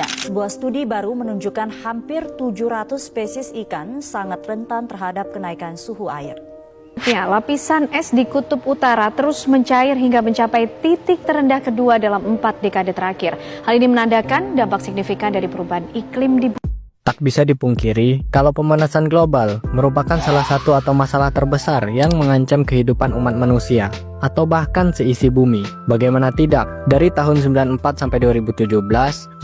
ikan. Sebuah studi baru menunjukkan hampir 700 spesies ikan sangat rentan terhadap kenaikan suhu air. Ya, lapisan es di Kutub Utara terus mencair hingga mencapai titik terendah kedua dalam 4 dekade terakhir. Hal ini menandakan dampak signifikan dari perubahan iklim di bumi. Tak bisa dipungkiri kalau pemanasan global merupakan salah satu atau masalah terbesar yang mengancam kehidupan umat manusia atau bahkan seisi bumi. Bagaimana tidak, dari tahun 94 sampai 2017,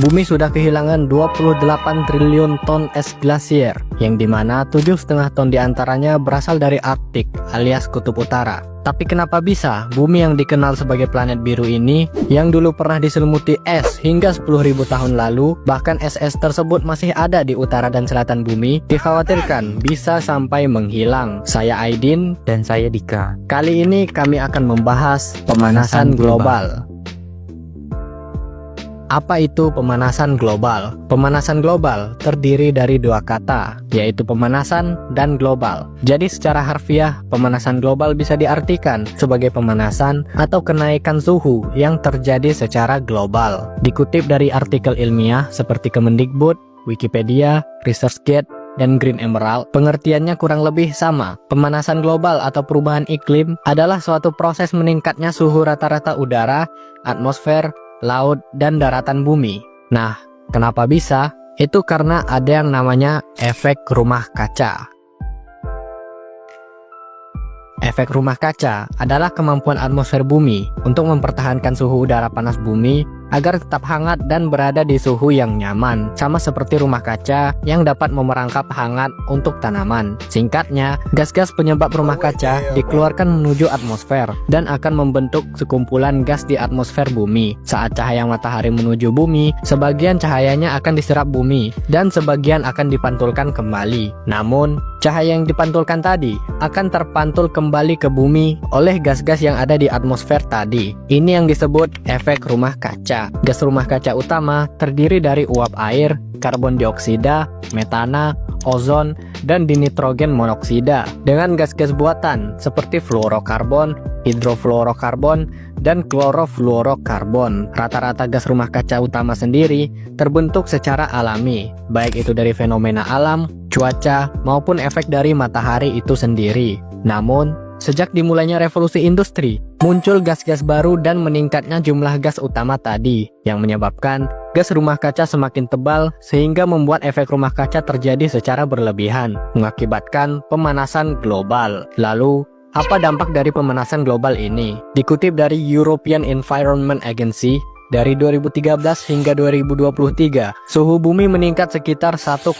bumi sudah kehilangan 28 triliun ton es glasier, yang dimana 7,5 ton diantaranya berasal dari Arktik alias Kutub Utara. Tapi kenapa bisa bumi yang dikenal sebagai planet biru ini, yang dulu pernah diselimuti es hingga 10.000 tahun lalu, bahkan es-es tersebut masih ada di utara dan selatan bumi, dikhawatirkan bisa sampai menghilang? Saya Aidin. Dan saya Dika. Kali ini kami akan membahas pemanasan global. Apa itu pemanasan global? Pemanasan global terdiri dari dua kata, yaitu pemanasan dan global. Jadi secara harfiah, pemanasan global bisa diartikan sebagai pemanasan atau kenaikan suhu yang terjadi secara global. Dikutip dari artikel ilmiah seperti Kemendikbud, Wikipedia, ResearchGate, dan Green Emerald, pengertiannya kurang lebih sama. Pemanasan global atau perubahan iklim adalah suatu proses meningkatnya suhu rata-rata udara, atmosfer, laut, dan daratan bumi. Nah, kenapa bisa? Itu karena ada yang namanya efek rumah kaca. Efek rumah kaca adalah kemampuan atmosfer bumi untuk mempertahankan suhu udara panas bumi agar tetap hangat dan berada di suhu yang nyaman, sama seperti rumah kaca yang dapat memerangkap hangat untuk tanaman. Singkatnya, gas-gas penyebab rumah kaca dikeluarkan menuju atmosfer dan akan membentuk sekumpulan gas di atmosfer bumi. Saat cahaya matahari menuju bumi, sebagian cahayanya akan diserap bumi dan sebagian akan dipantulkan kembali. Namun, cahaya yang dipantulkan tadi akan terpantul kembali ke bumi oleh gas-gas yang ada di atmosfer tadi. Ini yang disebut efek rumah kaca. Gas rumah kaca utama terdiri dari uap air, karbon dioksida, metana, ozon, dan dinitrogen monoksida. Dengan gas-gas buatan seperti fluorokarbon, hidrofluorokarbon, dan klorofluorokarbon. Rata-rata gas rumah kaca utama sendiri terbentuk secara alami, baik itu dari fenomena alam, cuaca, maupun efek dari matahari itu sendiri. Namun, sejak dimulainya revolusi industri, muncul gas-gas baru dan meningkatnya jumlah gas utama tadi, yang menyebabkan gas rumah kaca semakin tebal sehingga membuat efek rumah kaca terjadi secara berlebihan, mengakibatkan pemanasan global. Lalu, apa dampak dari pemanasan global ini? Dikutip dari European Environment Agency, dari 2013 hingga 2023, suhu bumi meningkat sekitar 1,22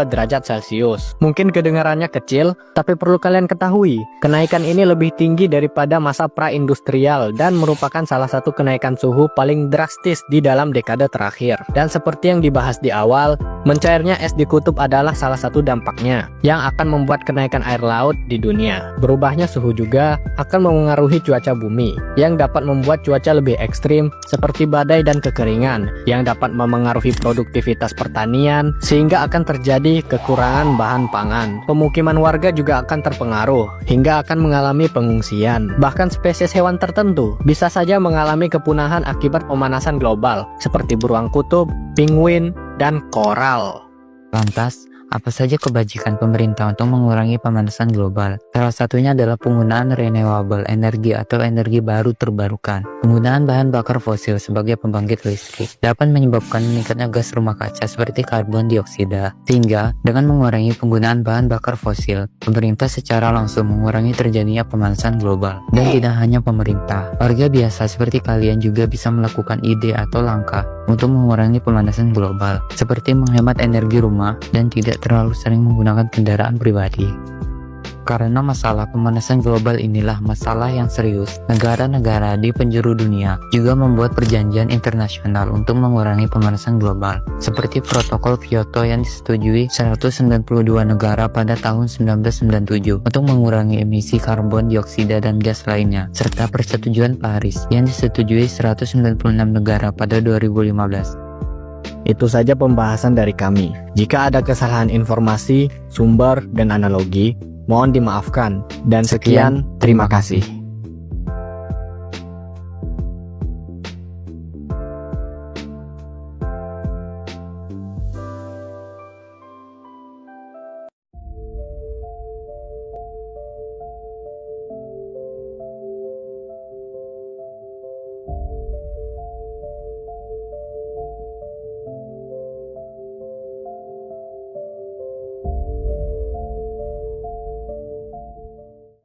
derajat Celcius. Mungkin kedengarannya kecil, tapi perlu kalian ketahui, kenaikan ini lebih tinggi daripada masa pra-industrial dan merupakan salah satu kenaikan suhu paling drastis di dalam dekade terakhir. Dan seperti yang dibahas di awal, mencairnya es di kutub adalah salah satu dampaknya, yang akan membuat kenaikan air laut di dunia. Berubahnya suhu juga akan memengaruhi cuaca bumi, yang dapat membuat cuaca lebih ekstrim, seperti badai dan kekeringan, yang dapat memengaruhi produktivitas pertanian, sehingga akan terjadi kekurangan bahan pangan. Pemukiman warga juga akan terpengaruh, hingga akan mengalami pengungsian. Bahkan spesies hewan tertentu bisa saja mengalami kepunahan akibat pemanasan global, seperti beruang kutub, penguin, dan koral. Lantas, apa saja kebajikan pemerintah untuk mengurangi pemanasan global? Salah satunya adalah penggunaan renewable energy atau energi baru terbarukan. Penggunaan bahan bakar fosil sebagai pembangkit listrik dapat menyebabkan meningkatnya gas rumah kaca seperti karbon dioksida. Sehingga, dengan mengurangi penggunaan bahan bakar fosil, pemerintah secara langsung mengurangi terjadinya pemanasan global. Dan tidak hanya pemerintah, warga biasa seperti kalian juga bisa melakukan ide atau langkah untuk mengurangi pemanasan global, seperti menghemat energi rumah dan tidak terlalu sering menggunakan kendaraan pribadi. Karena masalah pemanasan global inilah masalah yang serius, negara-negara di penjuru dunia juga membuat perjanjian internasional untuk mengurangi pemanasan global, seperti Protokol Kyoto yang disetujui 192 negara pada tahun 1997 untuk mengurangi emisi karbon dioksida dan gas lainnya, serta Persetujuan Paris yang disetujui 196 negara pada 2015. Itu saja pembahasan dari kami. Jika ada kesalahan informasi, sumber, dan analogi, mohon dimaafkan. Dan sekian, terima kasih.